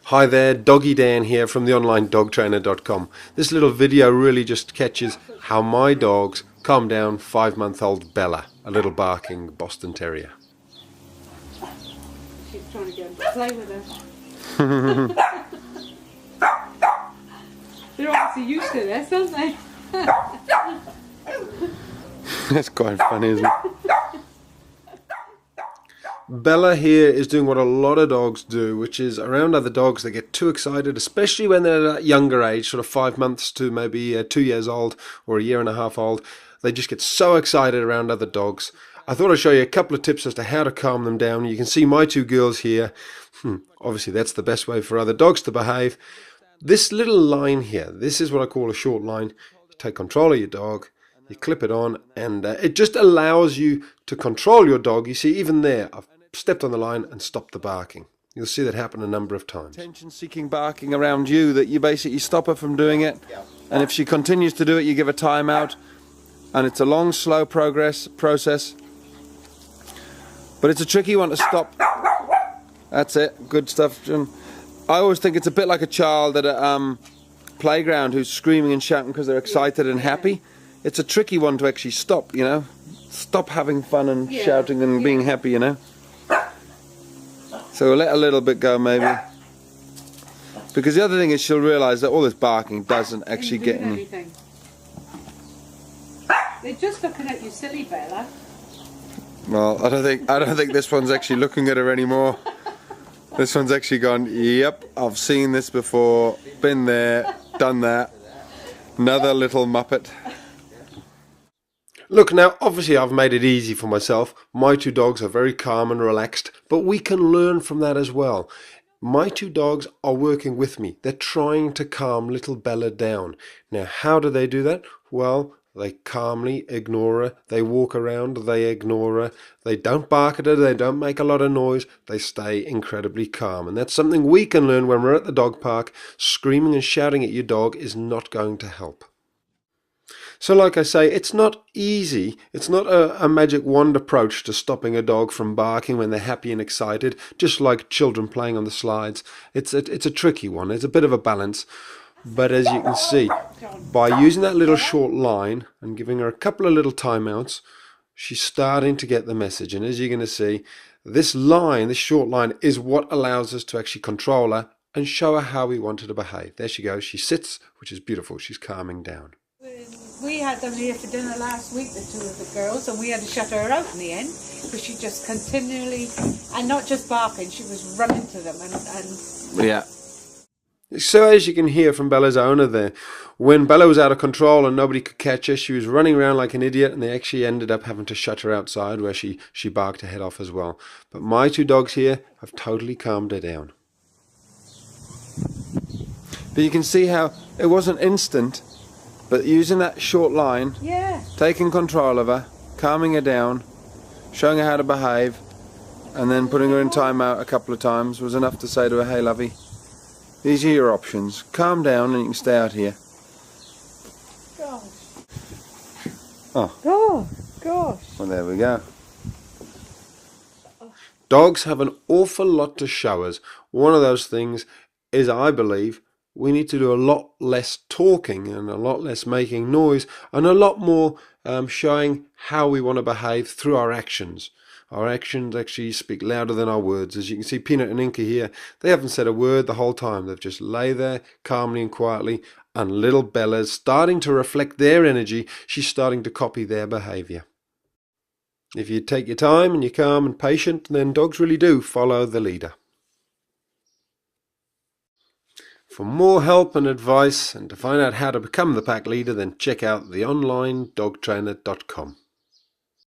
Hi there, Doggy Dan here from the onlinedogtrainer.com. This little video really just catches how my dogs calm down 5-month-old Bella, a little barking Boston Terrier. She's trying to get him to play with her. They're obviously used to this, aren't they? That's quite funny, isn't it? Bella here is doing what a lot of dogs do, which is around other dogs they get too excited, especially when they're at a younger age, sort of 5 months to maybe 2 years old or a year and a half old. They just get so excited around other dogs. I thought I'd show you a couple of tips as to how to calm them down. You can see my two girls here. Obviously that's the best way for other dogs to behave. This little line here, this is what I call a short line. You take control of your dog, you clip it on, and it just allows you to control your dog. You see, even there, I've stepped on the line and stopped the barking. You'll see that happen a number of times. Attention-seeking barking around you, that you basically stop her from doing it, and if she continues to do it, you give a timeout, and it's a long, slow process, but it's a tricky one to stop. That's it, good stuff. I always think it's a bit like a child at a playground who's screaming and shouting because they're excited and happy. It's a tricky one to actually stop, you know. Stop having fun and shouting and being happy, you know. So we'll let a little bit go maybe. Because the other thing is she'll realise that all this barking doesn't actually get any. Anything. They're just looking at you silly, Bella. Well, I don't think this one's actually looking at her anymore. This one's actually gone, yep, I've seen this before, been there, done that. Another little muppet. Look, now obviously I've made it easy for myself. My two dogs are very calm and relaxed, but we can learn from that as well. My two dogs are working with me. They're trying to calm little Bella down. Now, how do they do that? Well, they calmly ignore her. They walk around, they ignore her. They don't bark at her, they don't make a lot of noise. They stay incredibly calm. And that's something we can learn when we're at the dog park. Screaming and shouting at your dog is not going to help. So like I say, it's not easy. It's not a magic wand approach to stopping a dog from barking when they're happy and excited, just like children playing on the slides. It's a tricky one. It's a bit of a balance. But as you can see, by using that little short line and giving her a couple of little timeouts, she's starting to get the message. And as you're going to see, this line, this short line, is what allows us to actually control her and show her how we want her to behave. There she goes. She sits, which is beautiful. She's calming down. We had them here for dinner last week, the two of the girls, and we had to shut her out in the end because she just continually, and not just barking, she was running to them and yeah. So as you can hear from Bella's owner there, when Bella was out of control and nobody could catch her, she was running around like an idiot, and they actually ended up having to shut her outside where she barked her head off as well. But my two dogs here have totally calmed her down. But you can see how it wasn't instant, but using that short line, taking control of her, calming her down, showing her how to behave, and then putting her in timeout a couple of times was enough to say to her, hey lovey, these are your options. Calm down and you can stay out here. gosh. Oh Gosh. Well, there we go. Dogs have an awful lot to show us. One of those things is, I believe, we need to do a lot less talking and a lot less making noise and a lot more showing how we want to behave through our actions. Our actions actually speak louder than our words. As you can see, Peanut and Inca here, they haven't said a word the whole time. They've just lay there calmly and quietly, and little Bella's starting to reflect their energy. She's starting to copy their behavior. If you take your time and you're calm and patient, then dogs really do follow the leader. For more help and advice and to find out how to become the pack leader, then check out theonlinedogtrainer.com.